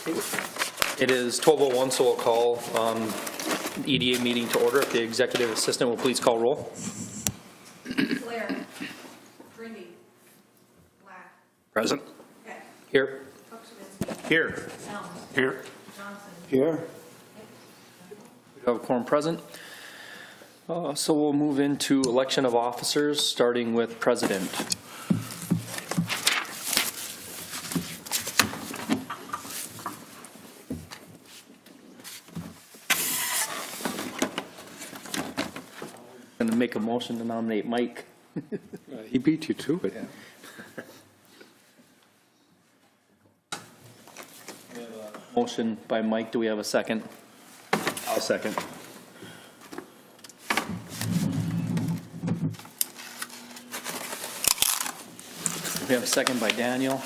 It is 12:01, so we'll call EDA meeting to order. If the executive assistant will please call roll. Blair. Grinde. Blair. Present. Hecht. Here. Pokrzywinski. Here. Helm. Here. Johnson. Here. We have a quorum present. So we'll move into election of officers, starting with president. Going to make a motion to nominate Mike. He beat you to it. Motion by Mike. Do we have a second? I'll second. We have a second by Daniel.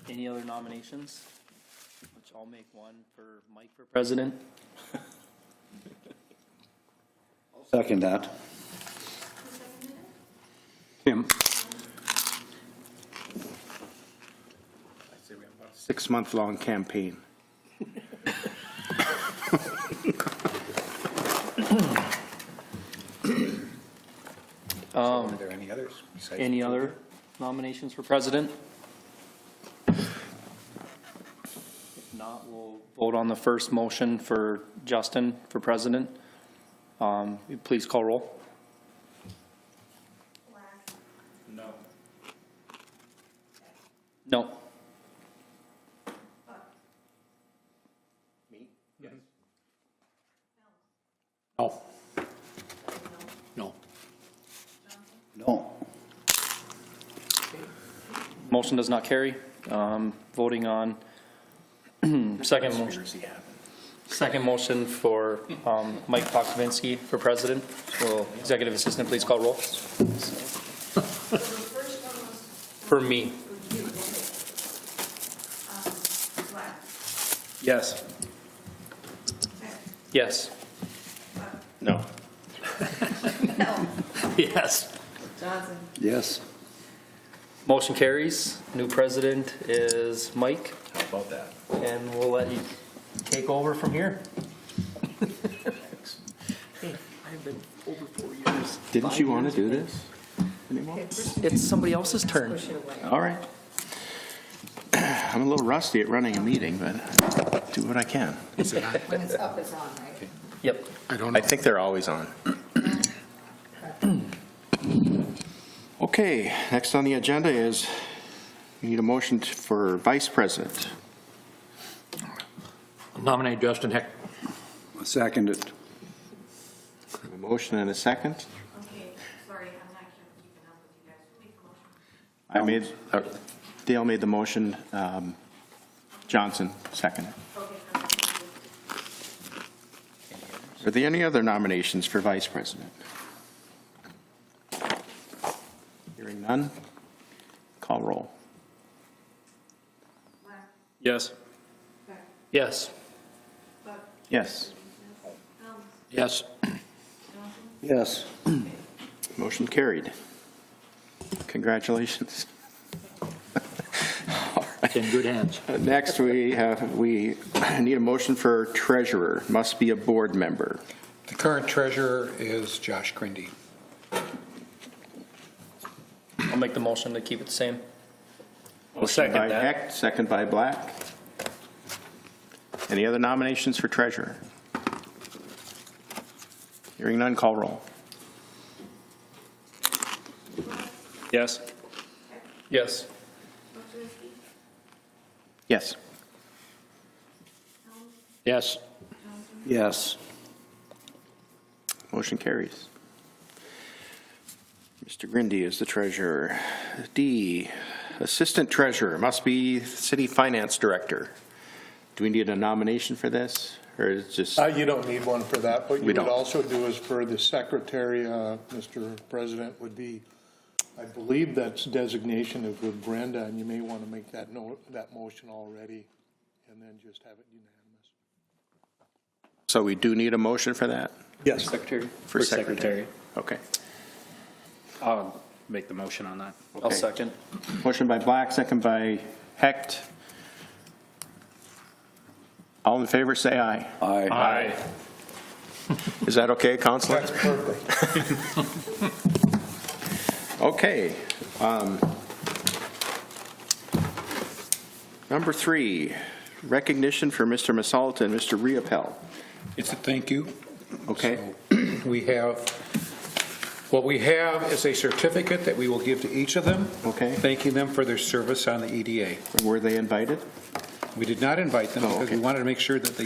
Any other nominations? Which I'll make one for Mike for president. Second that. Tim. I say we have about a 6-month-long campaign. Are there any others? Any other nominations for president? If not, we'll vote on the first motion for Justin for president. Please call roll. No. No. Me? Yes. No. No. No. Motion does not carry. Voting on second motion. Second motion for Mike Pokrzywinski for president. Will executive assistant please call roll? For me. Blair. Yes. Yes. No. Helm. Yes. Johnson. Yes. Motion carries. New president is Mike, How about that? and we'll let you take over from here. Hey, I've been over 4 years. Didn't you want to do this anymore? It's somebody else's turn. All right. I'm a little rusty at running a meeting, but do what I can. When it's up, it's on, right? Yep. I think they're always on. Okay, next on the agenda is we need a motion for vice president. Nominate Justin Hecht. Second it. A motion and a second. Okay, sorry, I'm not keeping up with you guys. Who made the motion? I made, Dale made the motion, Johnson seconded. Okay, perfect. Are there any other nominations for vice president? Hearing none, call roll. Blair. Yes. Hecht. Yes. Buck. Yes. Helm. Yes. Johnson. Yes. Motion carried. Congratulations. All It's in good hands. right. Next, we need a motion for treasurer. Must be a board member. The current treasurer is Josh Grinde. I'll make the motion to keep it the same. Motion by Hecht, second by Black. Any other nominations for treasurer? Hearing none, call roll. Yes. Yes. Pokrzywinski. Yes. Helm. Yes. Johnson. Yes. Motion carries. Mr. Grinde is the treasurer. D, assistant treasurer, must be city finance director. Do we need a nomination for this, or is it just? You don't need one for that. What you We would don't. also do is for the secretary, Mr. President, would be, I believe that's designation of with Brenda, and you may want to make that motion already, and then just have it unanimous. So we do need a motion for that? Yes. Secretary. For secretary. Okay. I'll make the motion on that. I'll second. Motion by Black, second by Hecht. All in favor, say aye. Aye. Is that okay, Counselor? That's perfect. Okay. Number 3, recognition for Mr. Messelt and Mr. Riopelle. It's a thank you. Okay. So we have, what we have is a certificate that we will give to each of them. Okay. Thanking them for their service on the EDA. Were they invited? We did not invite them Oh, because okay. we wanted to make sure that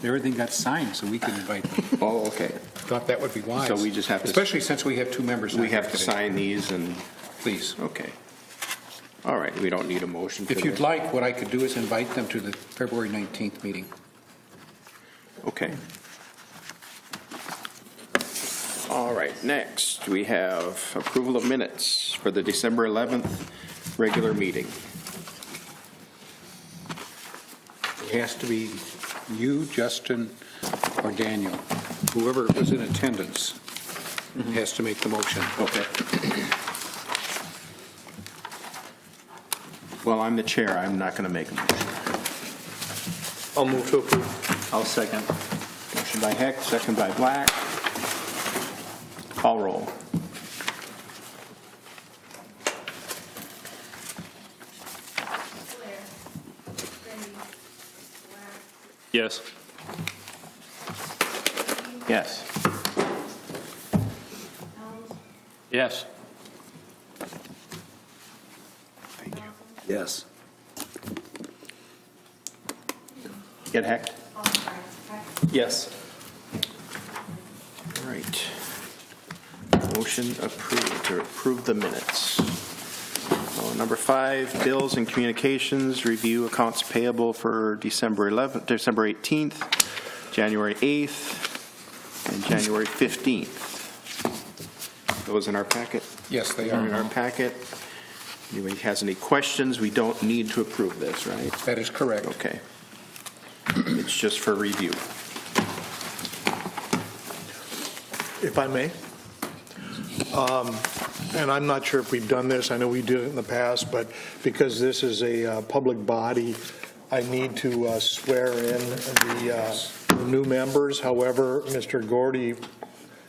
everything got signed so we could invite them. Oh, okay. Thought that would be wise. So we just have to- Especially since we have 2 members. We not here have to today. sign these and, Please. okay. All right, we don't need a motion for If you'd this. like, what I could do is invite them to the February 19th meeting. Okay. All right, next, we have approval of minutes for the December 11th regular meeting. It has to be you, Justin, or Daniel. Whoever was in attendance has to make the motion. Okay. Well, I'm the chair, I'm not going to make a motion. I'll move to approve. I'll second. Motion by Hecht, second by Blair. Call roll. Blair. Grinde. Blair. Yes. Yes. Helm. Yes. Yes. Get Hecht? Oh, sorry. Hecht. Yes. All right. Motion approved, to approve the minutes. Number 5, bills and communications, review accounts payable for December 18th, January 8th, and January 15th. Those in our packet? Yes, they In our are. packet. Anybody has any questions? We don't need to approve this, right? That is correct. Okay. It's just for review. If I may. And I'm not sure if we've done this, I know we did it in the past, but because this is a public body, I need to swear in the new members. However, Mr. Gordy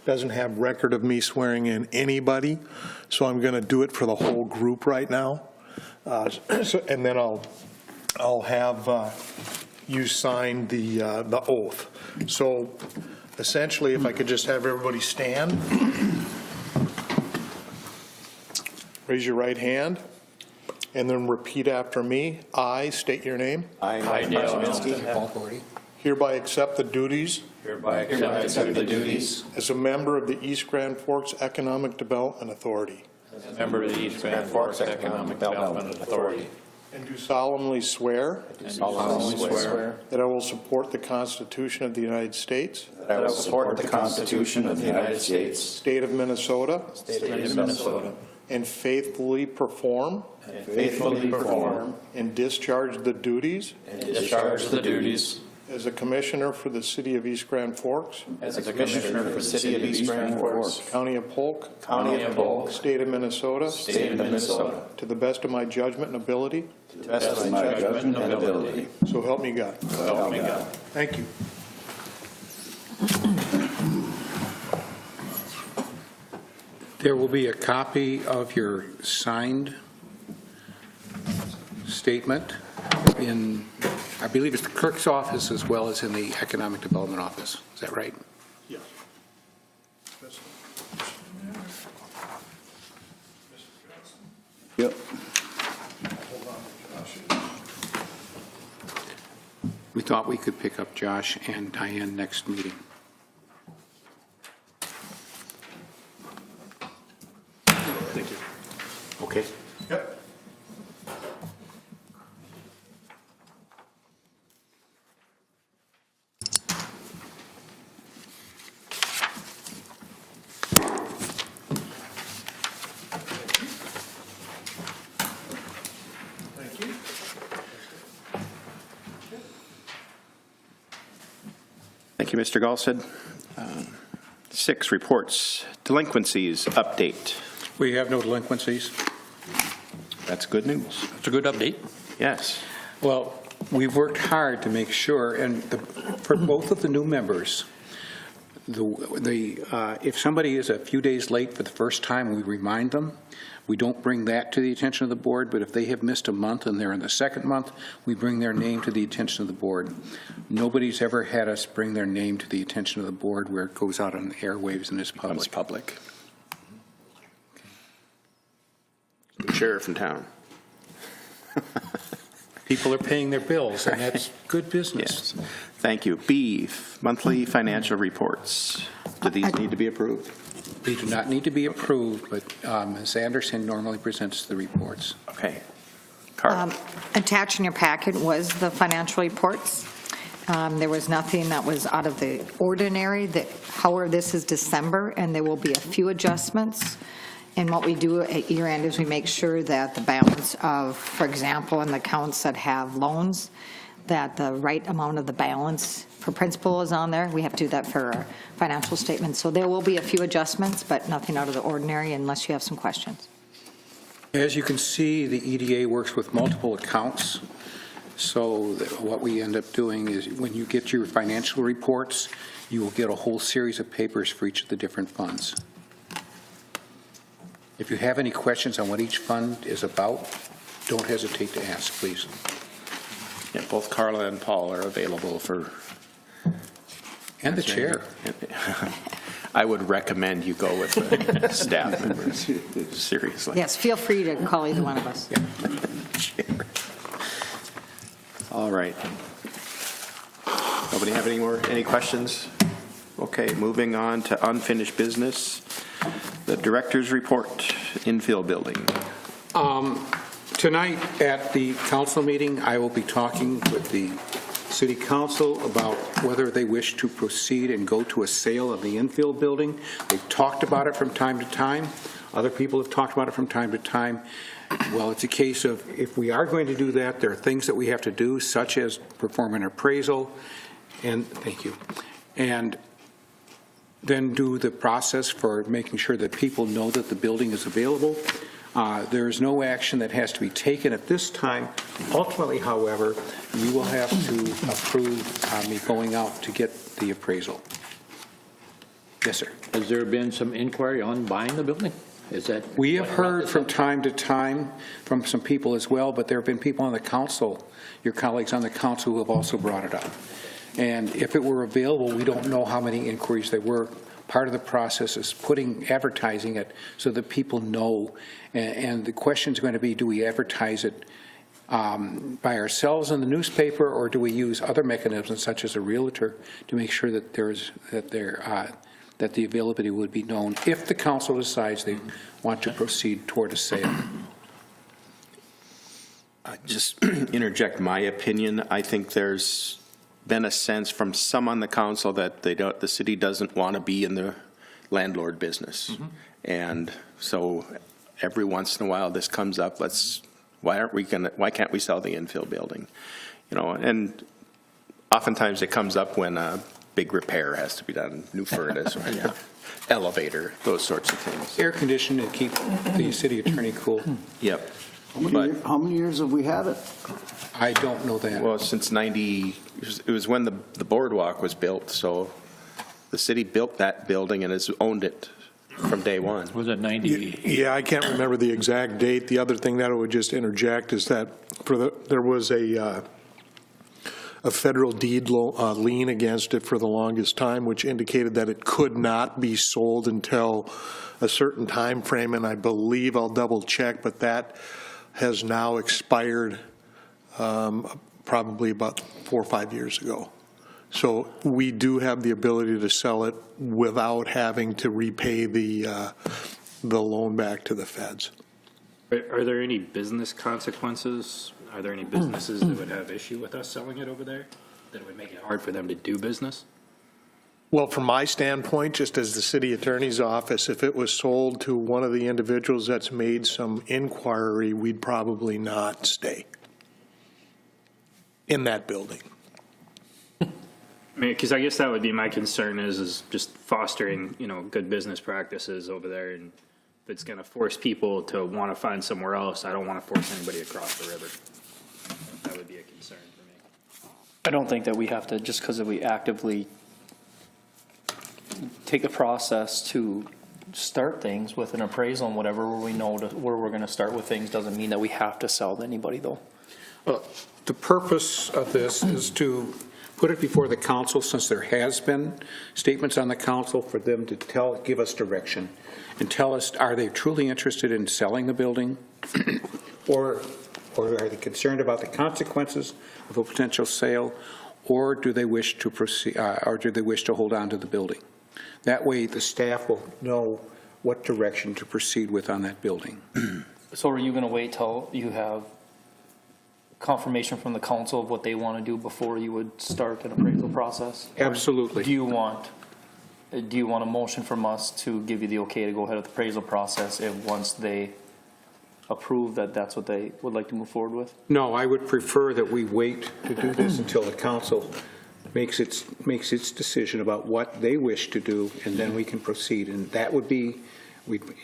doesn't have record of me swearing in anybody, so I'm going to do it for the whole group right now. And then I'll have you sign the oath. So essentially, if I could just have everybody stand. Raise your right hand, and then repeat after me. I state your name. I, Pokrzywinski, Paul Gordy. Hereby accept the duties hereby accept the duties as a member of the East Grand Forks Economic Development Authority, Member of the East Grand Forks Economic Development Authority. and do solemnly swear Solemnly swear that I will support the Constitution of the United States, that I will support the Constitution of the United States, State of Minnesota, State of Minnesota, and faithfully perform and faithfully perform and discharge the duties and discharge the duties as a Commissioner for the City of East Grand Forks, as a Commissioner for the City of East Grand Forks, County of Polk, County of Polk, State of Minnesota, State of Minnesota, to the best of my judgment and ability, to the best of my judgment and ability. so help me God. So help me God. Thank you. There will be a copy of your signed statement in, I believe it's the clerk's office as well as in the Economic Development Office. Is that right? Yes. Yep. We thought we could pick up Josh and Diane next meeting. Thank you. Okay. Yep. Thank you. Thank you, Mr. Galsted. 6, reports. Delinquencies update. We have no delinquencies. That's good news. It's a good update. Yes. Well, we've worked hard to make sure, and for both of the new members, if somebody is a few days late for the first time, we remind them. We don't bring that to the attention of the board, but if they have missed a month and they're in the second month, we bring their name to the attention of the board. Nobody's ever had us bring their name to the attention of the board where it goes out on the airwaves and is public. Public. The sheriff in town. People are paying their bills, and that's good business. Yes. Thank you. B, monthly financial reports. Do these need to be approved? They do not need to be approved, but Ms. Anderson normally presents the reports. Okay. Carl. Attached in your packet was the financial reports. There was nothing that was out of the ordinary. However, this is December, and there will be a few adjustments. And what we do at year end is we make sure that the balance of, for example, in the accounts that have loans, that the right amount of the balance for principal is on there. We have to do that for our financial statements. So there will be a few adjustments, but nothing out of the ordinary unless you have some questions. As you can see, the EDA works with multiple accounts. So what we end up doing is when you get your financial reports, you will get a whole series of papers for each of the different funds. If you have any questions on what each fund is about, don't hesitate to ask, please. Yeah, both Carla and Paul are available for. And the chair. I would recommend you go with the staff members, seriously. Yes, feel free to call either one of us. All right. Nobody have any questions? Okay, moving on to unfinished business. The director's report, infill building. Tonight at the council meeting, I will be talking with the city council about whether they wish to proceed and go to a sale of the infill building. They've talked about it from time to time. Other people have talked about it from time to time. Well, it's a case of if we are going to do that, there are things that we have to do, such as perform an appraisal, and thank you, and then do the process for making sure that people know that the building is available. There is no action that has to be taken at this time. Ultimately, however, you will have to approve me going out to get the appraisal. Yes, sir. Has there been some inquiry on buying the building? Is that? We have heard from time to time from some people as well, but there have been people on the council, your colleagues on the council, who have also brought it up. And if it were available, we don't know how many inquiries there were. Part of the process is advertising it so that people know. And the question is going to be, do we advertise it by ourselves in the newspaper, or do we use other mechanisms such as a realtor to make sure that that the availability would be known if the council decides they want to proceed toward a sale? Just interject my opinion. I think there's been a sense from some on the council that the city doesn't want to be in the landlord business. Mm-hmm. And so every once in a while this comes up, why can't we sell the infill building? You know, and oftentimes it comes up when a big repair has to be done, new furnace or yeah. Elevator, those sorts of things. Air conditioning to keep the city attorney cool. Yep. How many years have we had it? I don't know that. Well, since 90, it was when the boardwalk was built, so the city built that building and has owned it from day one. Was it 90? Yeah, I can't remember the exact date. The other thing that I would just interject is that there was a federal deed lien against it for the longest time, which indicated that it could not be sold until a certain time frame, and I believe, I'll double check, but that has now expired probably about 4 or 5 years ago. So we do have the ability to sell it without having to repay the loan back to the feds. Are there any business consequences? Are there any businesses that would have issue with us selling it over there? That would make it hard for them to do business? Well, from my standpoint, just as the city attorney's office, if it was sold to one of the individuals that's made some inquiry, we'd probably not stay in that building. I mean, because I guess that would be my concern is just fostering, good business practices over there and if it's going to force people to want to find somewhere else, I don't want to force anybody across the river. That would be a concern for me. I don't think that we have to, just because we actively take a process to start things with an appraisal and whatever, where we know where we're going to start with things, doesn't mean that we have to sell to anybody, though. Well, the purpose of this is to put it before the council, since there has been statements on the council, for them to give us direction and tell us, are they truly interested in selling the building? or are they concerned about the consequences of a potential sale? Or do they wish to proceed, or do they wish to hold on to the building? That way the staff will know what direction to proceed with on that building. So are you going to wait till you have confirmation from the council of what they want to do before you would start an appraisal process? Absolutely. Do you want a motion from us to give you the okay to go ahead with the appraisal process if once they approve that that's what they would like to move forward with? No, I would prefer that we wait to do this until the council makes its decision about what they wish to do, and then we can proceed. And that would be,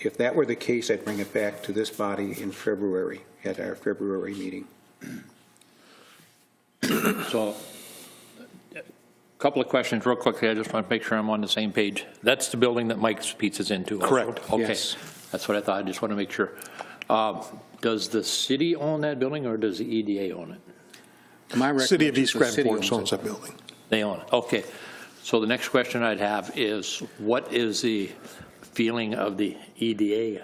if that were the case, I'd bring it back to this body in February, at our February meeting. So, a couple of questions real quickly. I just want to make sure I'm on the same page. That's the building that Mike's Pizza's into also? Correct. Okay. Yes. That's what I thought. I just want to make sure. Does the city own that building, or does the EDA own it? My City of East recollection is the Grand city Forks owns it. that building. They own it. Okay. So the next question I'd have is, what is the feeling of the EDA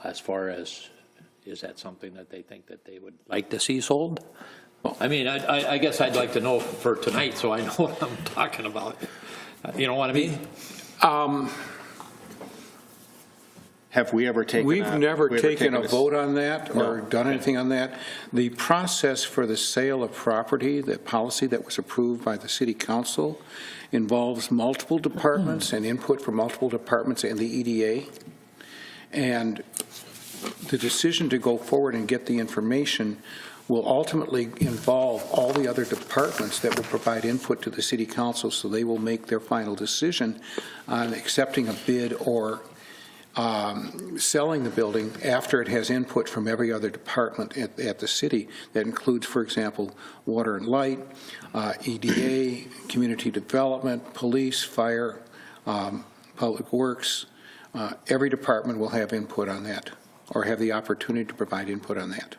as far as, is that something that they think that they would like to see sold? I mean, I guess I'd like to know for tonight, so I know what I'm talking about. You know what I mean? Have we ever taken We've never taken a this- vote on that or done anything on that. The process for the sale of property, the policy that was approved by the city council, involves multiple departments and input from multiple departments and the EDA. And the decision to go forward and get the information will ultimately involve all the other departments that will provide input to the city council, so they will make their final decision on accepting a bid or selling the building after it has input from every other department at the city. That includes, for example, water and light, EDA, community development, police, fire, public works. Every department will have input on that, or have the opportunity to provide input on that.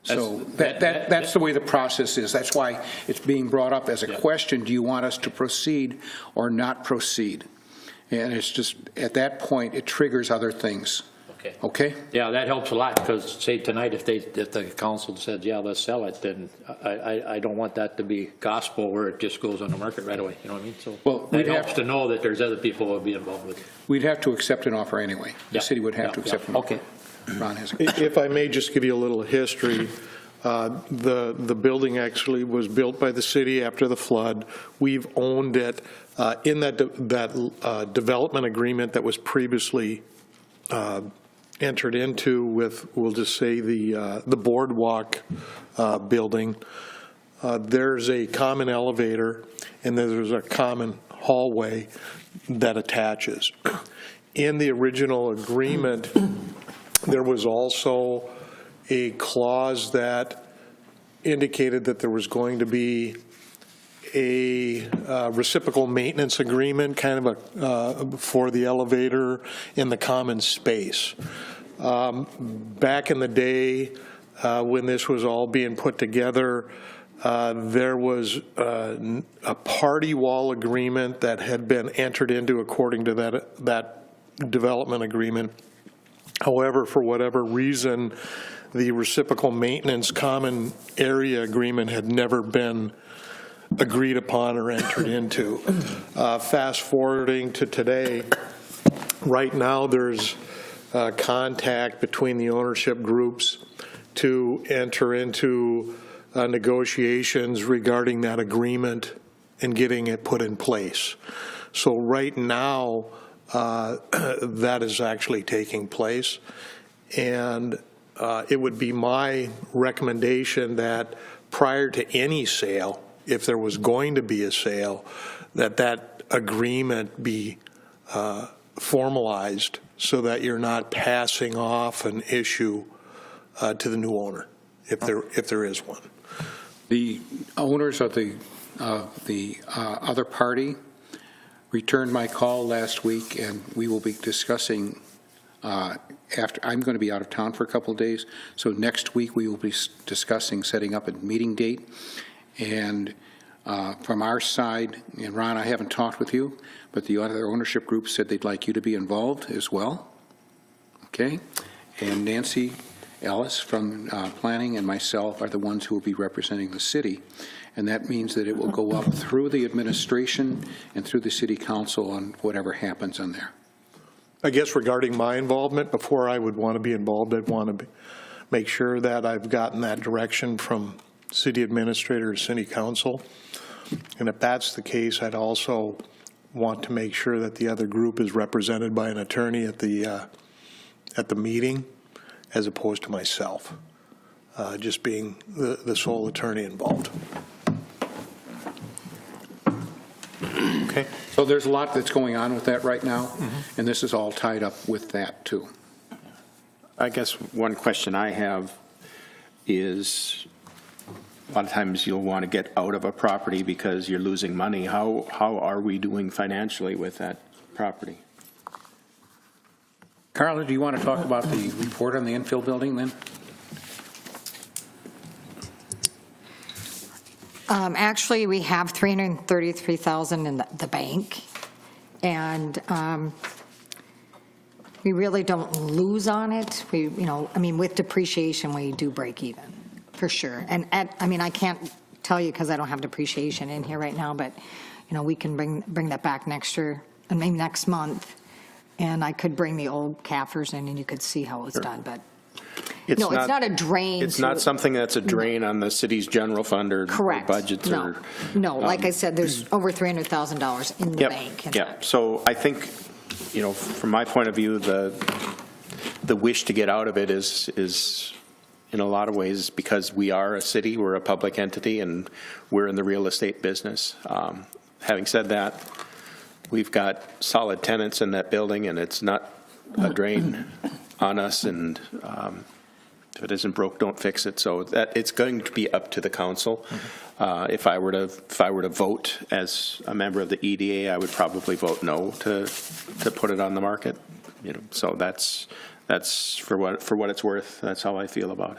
So that's the way the process is. That's why it's being brought up as a question. Do you want us to proceed or not proceed? And it's just, at that point, it triggers other things. Okay. Okay? Yeah, that helps a lot, because say tonight, if the council said, yeah, let's sell it, then I don't want that to be gospel where it just goes on the market right away. You know what I mean? So Well, that helps to know that there's other people who will be involved with it. We'd have to accept an offer anyway. The Yeah. city would have Yeah, to accept yeah. an offer. Okay. Ron has a If I may just give you a little history, the building actually was built by the city after the flood. We've owned it in that development agreement that was previously entered into with, we'll just say, the boardwalk building. There's a common elevator, and there's a common hallway that attaches. In the original agreement, there was also a clause that indicated that there was going to be a reciprocal maintenance agreement, kind of for the elevator in the common space. Back in the day, when this was all being put together, there was a party wall agreement that had been entered into according to that development agreement. However, for whatever reason, the reciprocal maintenance common area agreement had never been agreed upon or entered into. Fast forwarding to today, right now there's contact between the ownership groups to enter into negotiations regarding that agreement and getting it put in place. So right now, that is actually taking place, and it would be my recommendation that prior to any sale, if there was going to be a sale, that agreement be formalized so that you're not passing off an issue to the new owner, if there is one. The owners of the other party returned my call last week, and we will be discussing after. I'm going to be out of town for a couple of days, so next week we will be discussing setting up a meeting date. And from our side, and Ron, I haven't talked with you, but the other ownership group said they'd like you to be involved as well. Okay? And Nancy Ellis from planning and myself are the ones who will be representing the city. And that means that it will go up through the administration and through the city council on whatever happens on there. I guess regarding my involvement, before I would want to be involved, I'd want to make sure that I've gotten that direction from city administrator or city council. And if that's the case, I'd also want to make sure that the other group is represented by an attorney at the meeting, as opposed to myself, just being the sole attorney involved. Okay. So there's a lot that's going on with that right now, and this is all tied up with that, too. I guess one question I have is, a lot of times you'll want to get out of a property because you're losing money. How are we doing financially with that property? Carla, do you want to talk about the report on the infill building then? Actually, we have $333,000 in the bank, and we really don't lose on it. We, I mean, with depreciation, we do break even, for sure. And I mean, I can't tell you because I don't have depreciation in here right now, but, we can bring that back next year, and maybe next month, and I could bring the old CAFRs in, and you could see how it's done, but. It's not a drain. It's not something that's a drain on the city's general fund or budgets. No, like I said, there's over $300,000 in the bank. Yeah, so I think, from my point of view, the wish to get out of it is in a lot of ways because we are a city, we're a public entity, and we're in the real estate business. Having said that, we've got solid tenants in that building, and it's not a drain on us, and if it isn't broke, don't fix it. So that it's going to be up to the council. If I were to vote as a member of the EDA, I would probably vote no to put it on the market. So that's for what it's worth. That's how I feel about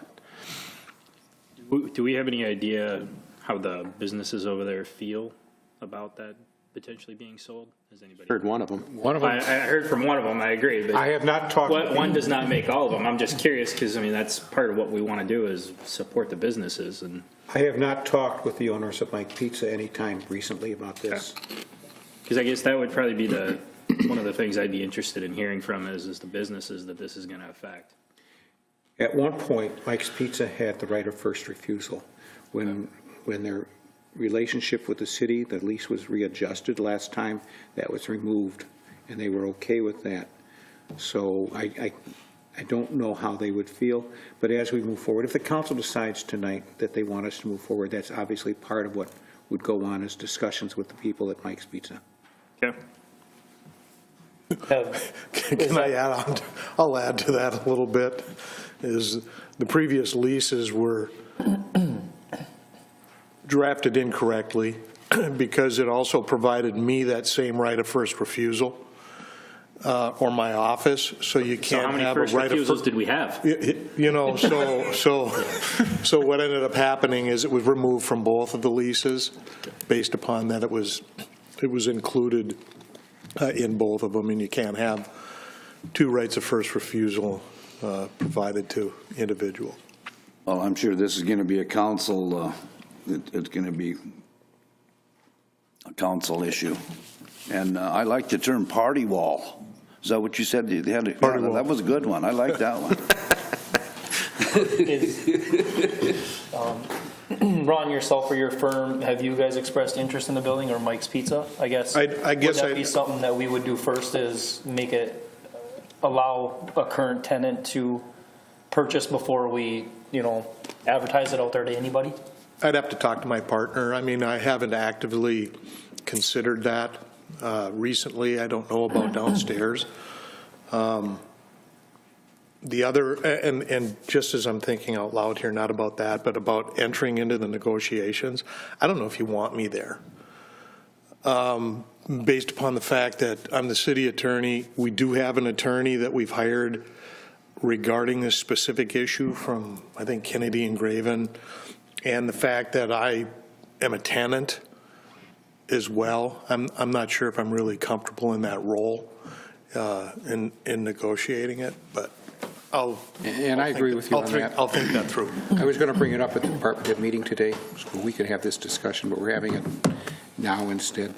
it. Do we have any idea how the businesses over there feel about that potentially being sold? Has anybody heard one of them? I heard from one of them. I agree. But I have not talked. One does not make all of them. I'm just curious because that's part of what we want to do is support the businesses. And I have not talked with the owners of Mike Pizza any time recently about this. Because I guess that would probably be one of the things I'd be interested in hearing from is the businesses that this is going to affect. At one point, Mike's Pizza had the right of first refusal when their relationship with the city, the lease was readjusted last time, that was removed, and they were okay with that. So I don't know how they would feel, but as we move forward, if the council decides tonight that they want us to move forward, that's obviously part of what would go on as discussions with the people at Mike's Pizza. Okay. Can I add on? I'll add to that a little bit. Is the previous leases were drafted incorrectly because it also provided me that same right of first refusal or my office, so you can't have a right of first refusals did we have? So what ended up happening is it was removed from both of the leases based upon that it was included in both of them, and you can't have two rights of first refusal provided to individuals. Well, I'm sure this is going to be a council, it's going to be a council issue. And I like the term party wall. Is that what you said? They had that was a good one. I like that one. Ron, yourself or your firm, have you guys expressed interest in the building or Mike's Pizza? I guess would that be something that we would do first is allow a current tenant to purchase before we, advertise it out there to anybody? I'd have to talk to my partner. I mean, I haven't actively considered that recently. I don't know about downstairs. The other, and just as I'm thinking out loud here, not about that, but about entering into the negotiations, I don't know if you want me there. Based upon the fact that I'm the city attorney, we do have an attorney that we've hired regarding this specific issue from, I think, Kennedy and Graven, and the fact that I am a tenant as well. I'm not sure if I'm really comfortable in that role in negotiating it, but I agree with you on that. I'll think that through. I was going to bring it up at the department head meeting today, so we could have this discussion, but we're having it now instead.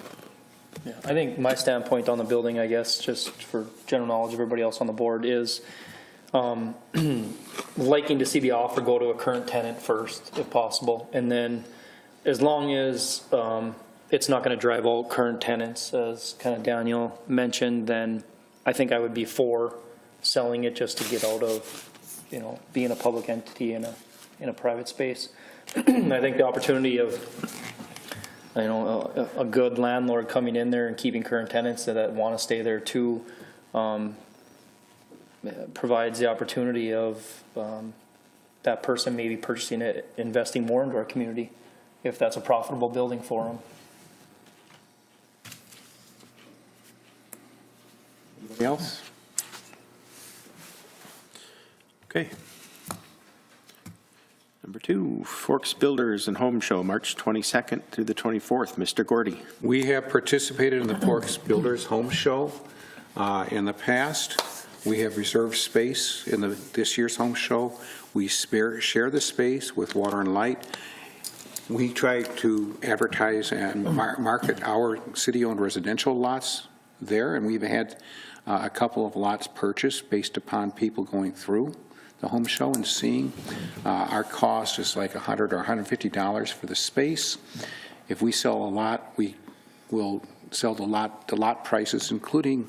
Yeah, I think my standpoint on the building, I guess, just for general knowledge of everybody else on the board, is liking to see the offer go to a current tenant first, if possible. And then as long as it's not going to drive all current tenants, as kind of Daniel mentioned, then I think I would be for selling it just to get out of, being a public entity in a private space. I think the opportunity of a good landlord coming in there and keeping current tenants that want to stay there too provides the opportunity of that person maybe purchasing it, investing more into our community if that's a profitable building for them. Anybody else? Okay. Number 2, Forks Builders and Home Show, March 22nd through the 24th. Mr. Gordy. We have participated in the Forks Builders Home Show in the past. We have reserved space in this year's home show. We share the space with Water and Light. We try to advertise and market our city-owned residential lots there, and we've had a couple of lots purchased based upon people going through the home show and seeing. Our cost is like $100 or $150 for the space. If we sell a lot, we will sell the lot prices, including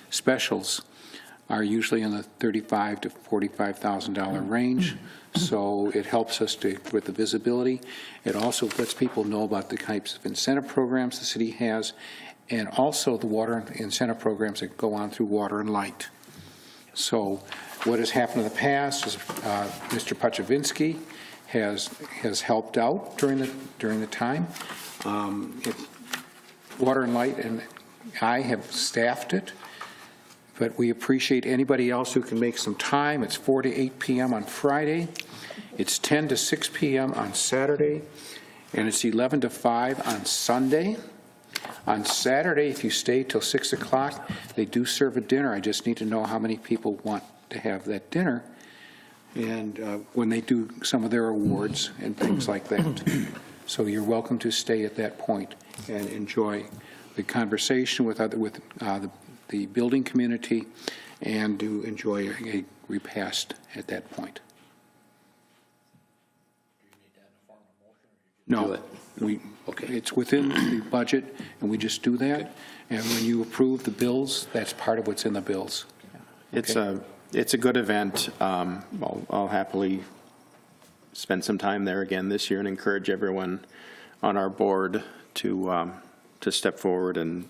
specials, are usually in the $35,000 to $45,000 range. So it helps us with the visibility. It also lets people know about the types of incentive programs the city has, and also the water incentive programs that go on through Water and Light. So what has happened in the past is Mr. Pokrzywinski has helped out during the time. Water and Light and I have staffed it, but we appreciate anybody else who can make some time. It's 4 to 8 p.m. on Friday. It's 10 to 6 p.m. on Saturday, and it's 11 to 5 on Sunday. On Saturday, if you stay till 6 o'clock, they do serve a dinner. I just need to know how many people want to have that dinner, and when they do some of their awards and things like that. So you're welcome to stay at that point and enjoy the conversation with the building community and to enjoy a repast at that point. No, it's within the budget, and we just do that. And when you approve the bills, that's part of what's in the bills. Okay. It's a good event. I'll happily spend some time there again this year and encourage everyone on our board to step forward and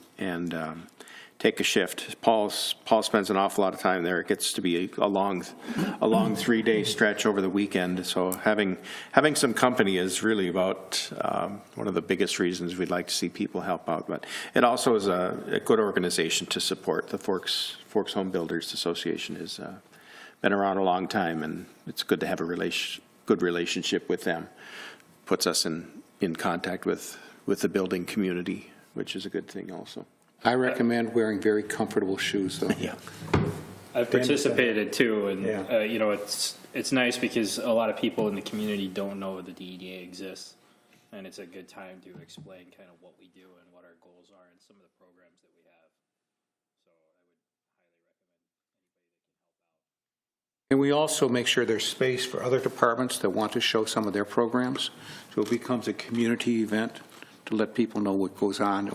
take a shift. Paul spends an awful lot of time there. It gets to be a long 3-day stretch over the weekend. So having some company is really about one of the biggest reasons we'd like to see people help out. But it also is a good organization to support. The Forks Home Builders Association has been around a long time, and it's good to have a good relationship with them. Puts us in contact with the building community, which is a good thing also. I recommend wearing very comfortable shoes, though. Yeah. I've participated too, and Yeah. it's nice because a lot of people in the community don't know that the EDA exists, and it's a good time to explain kind of what we do and what our goals are and some of the programs that we have. So I would highly recommend anybody that can help out. And we also make sure there's space for other departments that want to show some of their programs, so it becomes a community event to let people know what goes on,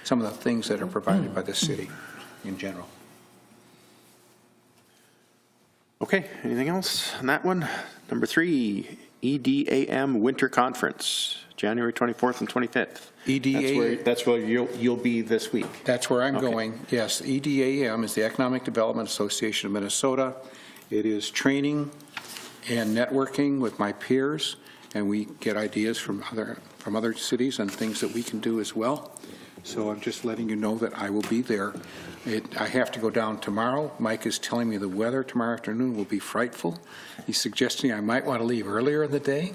some of the things that are provided by the city in general. Okay, anything else on that one? Number 3, EDAM Winter Conference, January 24th and 25th. That's where you'll be this week. That's where I'm Okay. going, yes. EDAM is the Economic Development Association of Minnesota. It is training and networking with my peers, and we get ideas from other cities and things that we can do as well. So I'm just letting you know that I will be there. I have to go down tomorrow. Mike is telling me the weather tomorrow afternoon will be frightful. He's suggesting I might want to leave earlier in the day.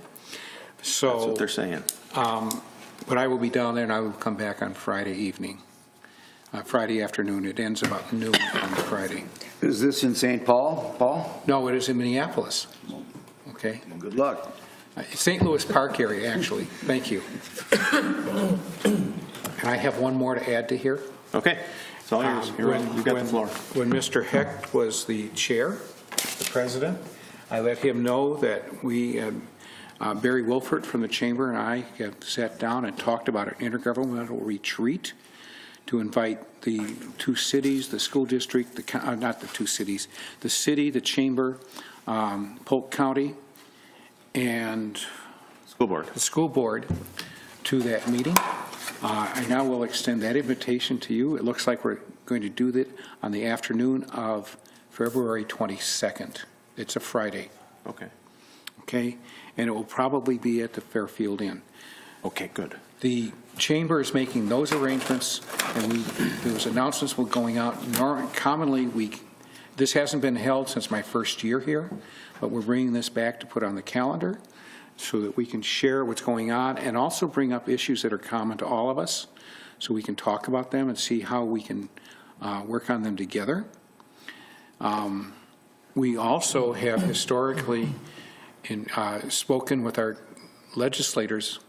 So, That's what they're saying. but I will be down there, and I will come back on Friday evening, Friday afternoon. It ends about noon on Friday. Is this in St. Paul, Paul? No, it is in Minneapolis. Okay? Well, good luck. St. Louis Park area, actually. Thank you. And I have one more to add to here. Okay. It's all yours. You've got the floor. When Mr. Hecht was the chair, the president, I let him know that we, Barry Wilford from the chamber and I have sat down and talked about an intergovernmental retreat to invite the two cities, the school district, not the two cities, the city, the chamber, Polk County, and School board. the school board to that meeting. I now will extend that invitation to you. It looks like we're going to do that on the afternoon of February 22nd. It's a Friday, Okay. okay? And it will probably be at the Fairfield Inn. Okay, good. The chamber is making those arrangements, and those announcements will going out. Commonly, this hasn't been held since my first year here, but we're bringing this back to put on the calendar so that we can share what's going on and also bring up issues that are common to all of us so we can talk about them and see how we can work on them together. We also have historically spoken with our legislators,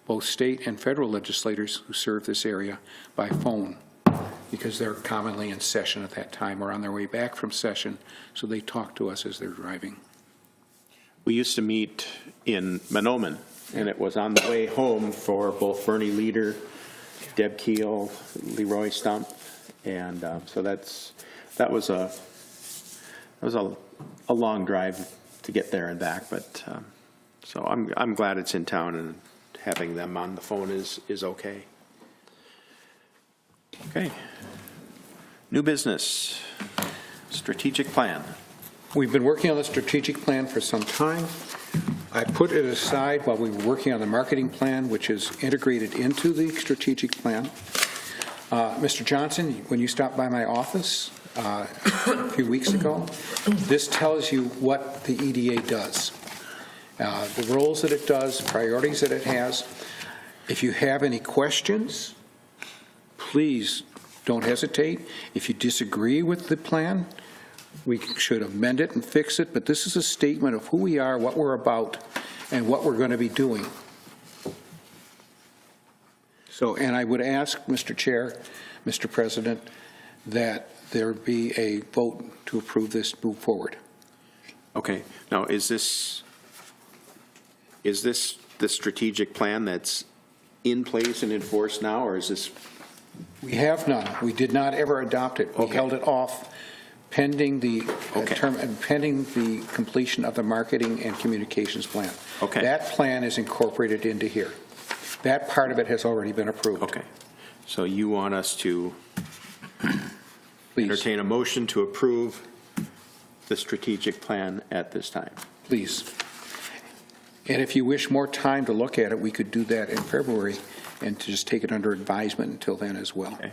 both state and federal legislators who serve this area, by phone, because they're commonly in session at that time or on their way back from session, so they talk to us as they're driving. We used to meet in Mahnomen, and it was on the way home for both Bernie Leader, Deb Keel, Leroy Stump, and so that was a long drive to get there and back. But so I'm glad it's in town, and having them on the phone is okay. Okay. New business, strategic plan. We've been working on the strategic plan for some time. I put it aside while we were working on the marketing plan, which is integrated into the strategic plan. Mr. Johnson, when you stopped by my office a few weeks ago, this tells you what the EDA does, the roles that it does, priorities that it has. If you have any questions, please don't hesitate. If you disagree with the plan, we should amend it and fix it, but this is a statement of who we are, what we're about, and what we're going to be doing. So, and I would ask, Mr. Chair, Mr. President, that there be a vote to approve this, move forward. Okay. Now, is this the strategic plan that's in place and enforced now, or is this? We have none. We did not ever adopt it. We Okay. held it off pending the Okay. pending the completion of the marketing and communications plan. Okay. That plan is incorporated into here. That part of it has already been approved. Okay. So you want us to Please, entertain a motion to approve the strategic plan at this time? please. And if you wish more time to look at it, we could do that in February and to just take it under advisement until then as well. Okay.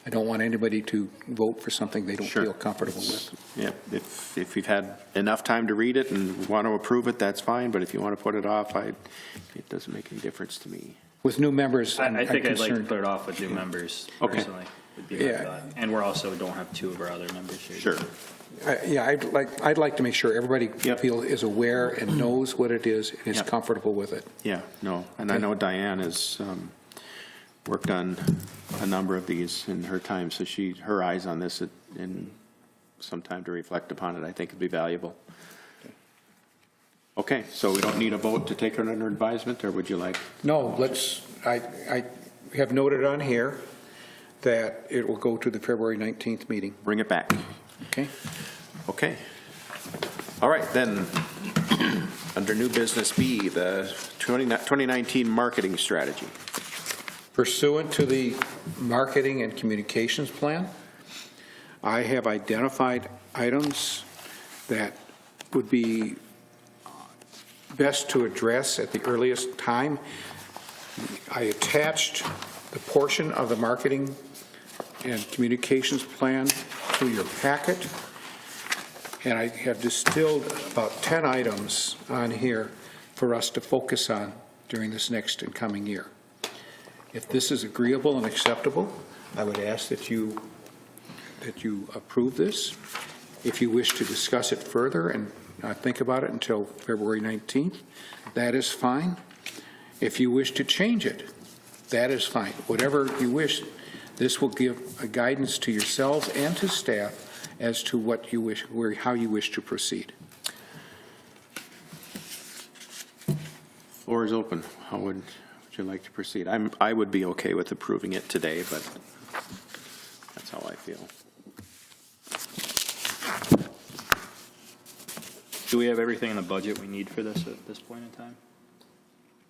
I don't want anybody to vote for something they don't Sure. feel comfortable with. Yeah, if you've had enough time to read it and want to approve it, that's fine, but if you want to put it off, it doesn't make any difference to me. With new members, I think I'm I'd like to concerned. put it off with new members Okay. personally. Would be my Yeah. thought. And we're also don't have two of our other members here. Sure. Yeah, I'd like to make sure everybody Yep. is aware and knows what it is and is Yep. comfortable with it. Yeah, no, and I Okay. know Diane has worked on a number of these in her time, so her eyes on this and some time to reflect upon it, I think would be valuable. Okay, so we don't need a vote to take it under advisement, or would you like? No, I have noted on here that it will go to the February 19th meeting, Bring it back. okay? Okay. All right, then, Under new business B, the 2019 marketing strategy. Pursuant to the marketing and communications plan, I have identified items that would be best to address at the earliest time. I attached the portion of the marketing and communications plan to your packet, and I have distilled about 10 items on here for us to focus on during this next and coming year. If this is agreeable and acceptable, I would ask that you approve this. If you wish to discuss it further and think about it until February 19th, that is fine. If you wish to change it, that is fine. Whatever you wish, this will give a guidance to yourselves and to staff as to what you wish, how you wish to proceed. Floor is open. How would you like to proceed? I would be okay with approving it today, but that's how I feel. Do we have everything in the budget we need for this at this point in time?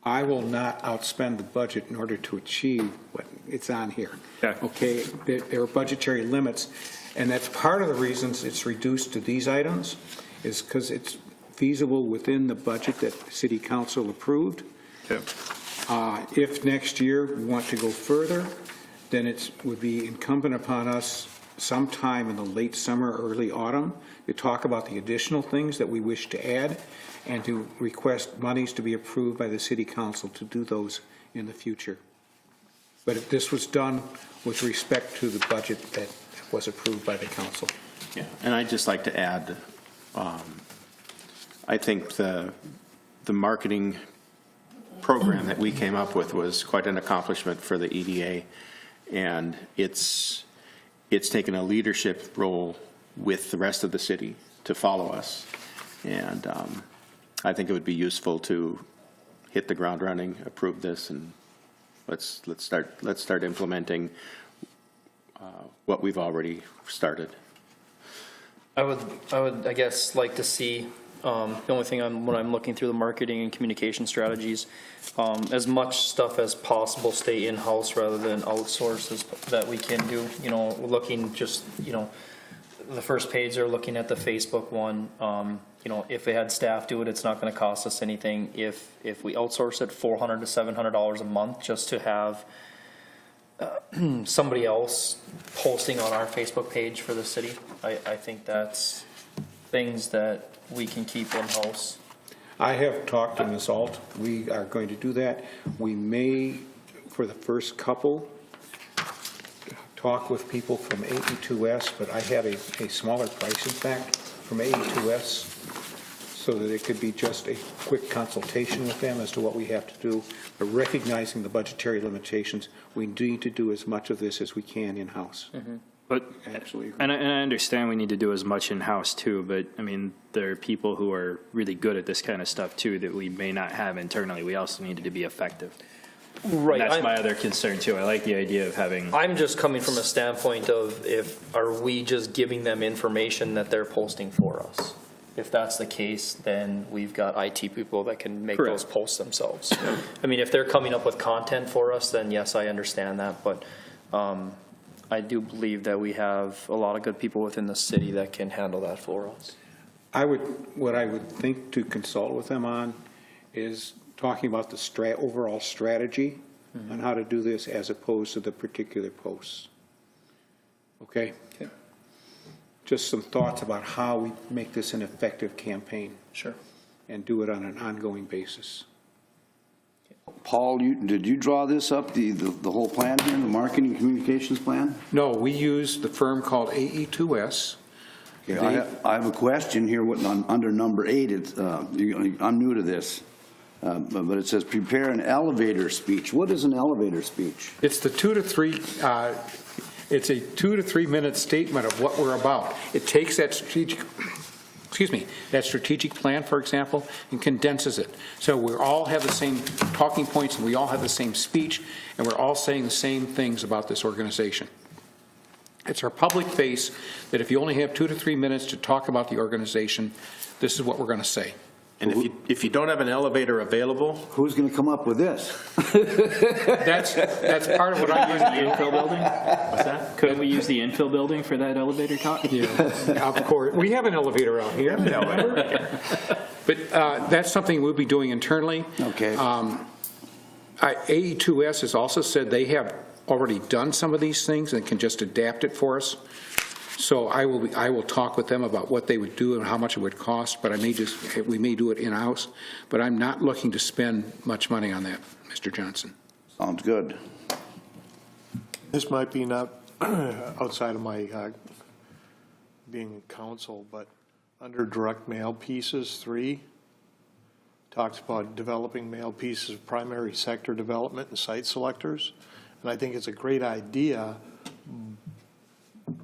I will not outspend the budget in order to achieve what it's on here. Okay. There are budgetary limits, and that's part of the reasons it's reduced to these items, is because it's feasible within the budget that City Council approved. Okay. If next year we want to go further, then it would be incumbent upon us sometime in the late summer, early autumn, to talk about the additional things that we wish to add and to request monies to be approved by the City Council to do those in the future. But if this was done with respect to the budget that was approved by the Council. Yeah, and I'd just like to add, I think the marketing program that we came up with was quite an accomplishment for the EDA, and it's taken a leadership role with the rest of the city to follow us, and I think it would be useful to hit the ground running, approve this, and let's start implementing what we've already started. I would, I guess, like to see, the only thing when I'm looking through the marketing and communication strategies, as much stuff as possible stay in-house rather than outsource that we can do. You know, looking just, you know, the first page they're looking at the Facebook one. You know, if they had staff do it, it's not going to cost us anything. If we outsource it, $400 to $700 a month just to have somebody else posting on our Facebook page for the city. I think that's things that we can keep in-house. I have talked to Messelt. We are going to do that. We may, for the first couple, talk with people from AE2S, but I have a smaller price, in fact, from AE2S, so that it could be just a quick consultation with them as to what we have to do. But recognizing the budgetary limitations, we need to do as much of this as we can in-house. Mm-hmm. But Absolutely. and I understand we need to do as much in-house too, but I mean, there are people who are really good at this kind of stuff too that we may not have internally. We also need to be effective. Right. And that's my other concern too. I like the idea of having. I'm just coming from a standpoint of are we just giving them information that they're posting for us? If that's the case, then we've got IT people that can make Correct. those posts themselves. I mean, if they're coming up with content for us, then yes, I understand that. But I do believe that we have a lot of good people within the city that can handle that for us. What I would think to consult with them on is talking about the overall strategy on how to do this as opposed to the particular posts. Okay? Okay. Just some thoughts about how we make this an effective campaign. Sure. And do it on an ongoing basis. Paul, did you draw this up, the whole plan here, the marketing communications plan? No, we use the firm called AE2S. Okay, I have a question here under number 8. It's, I'm new to this, but it says prepare an elevator speech. What is an elevator speech? It's the 2 to 3. It's a 2 to 3 minute statement of what we're about. It takes that strategic plan, for example, and condenses it. So we all have the same talking points, and we all have the same speech, and we're all saying the same things about this organization. It's our public face that if you only have 2 to 3 minutes to talk about the organization, this is what we're going to say. And if you don't have an elevator available, Who's going to come up with this? That's part of what I use. The infill building? What's that? Couldn't we use the infill building for that elevator talk? Yeah, of course. We have an elevator out here. But that's something we'll be doing internally. Okay. AE2S has also said they have already done some of these things and can just adapt it for us. So I will talk with them about what they would do and how much it would cost, but we may do it in-house. But I'm not looking to spend much money on that, Mr. Johnson. Sounds good. This might be not outside of my being counsel, but under direct mail pieces 3, talks about developing mail pieces of primary sector development and site selectors. And I think it's a great idea.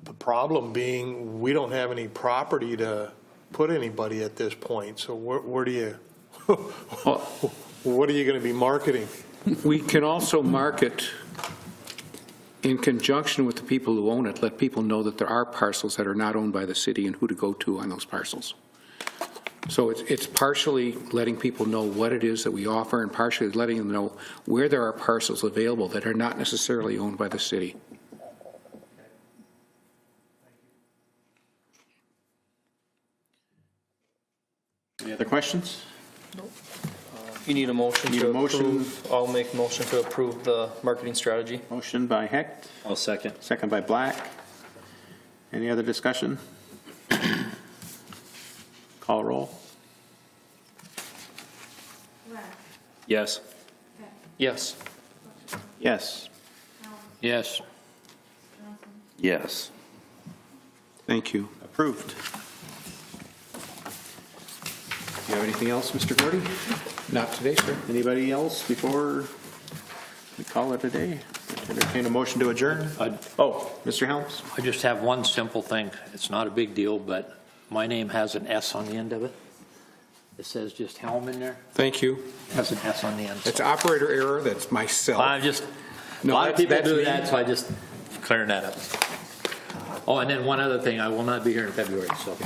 The problem being, we don't have any property to put anybody at this point. So where do you, what are you going to be marketing? We can also market in conjunction with the people who own it, let people know that there are parcels that are not owned by the city and who to go to on those parcels. So it's partially letting people know what it is that we offer and partially letting them know where there are parcels available that are not necessarily owned by the city. any other questions? You need a motion Need to a motion. approve. I'll make a motion to approve the marketing strategy. Motion by Hecht, I'll second. second by Black. Any other discussion? Call roll. Blair, Yes. Hecht, Yes. Yes. Helm, Yes. Johnson, Yes. Thank you. Approved. You have anything else, Mr. Gordy? Not today, sir. Anybody else before we call it a day? Entertain a motion to adjourn? Oh, Mr. Helms? I just have one simple thing. It's not a big deal, but my name has an S on the end of it. It says just Helm in there. Thank you. It has an S on the end. It's operator error. That's myself. I'm just, a No, lot of people that's do me. that, so I just clearing that up. Oh, and then one other thing, I will not be here in February, so.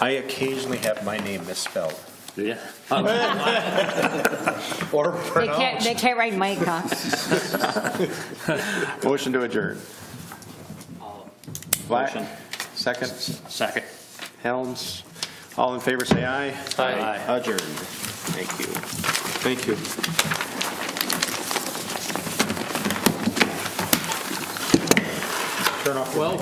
I occasionally have my name misspelled. Do you? Or They can't write Mike, huh? Motion to adjourn. Black? Motion. Second. Second. Helms? All in favor, say aye. Aye. Adjourned. Thank you. Thank you. Turn off. Well.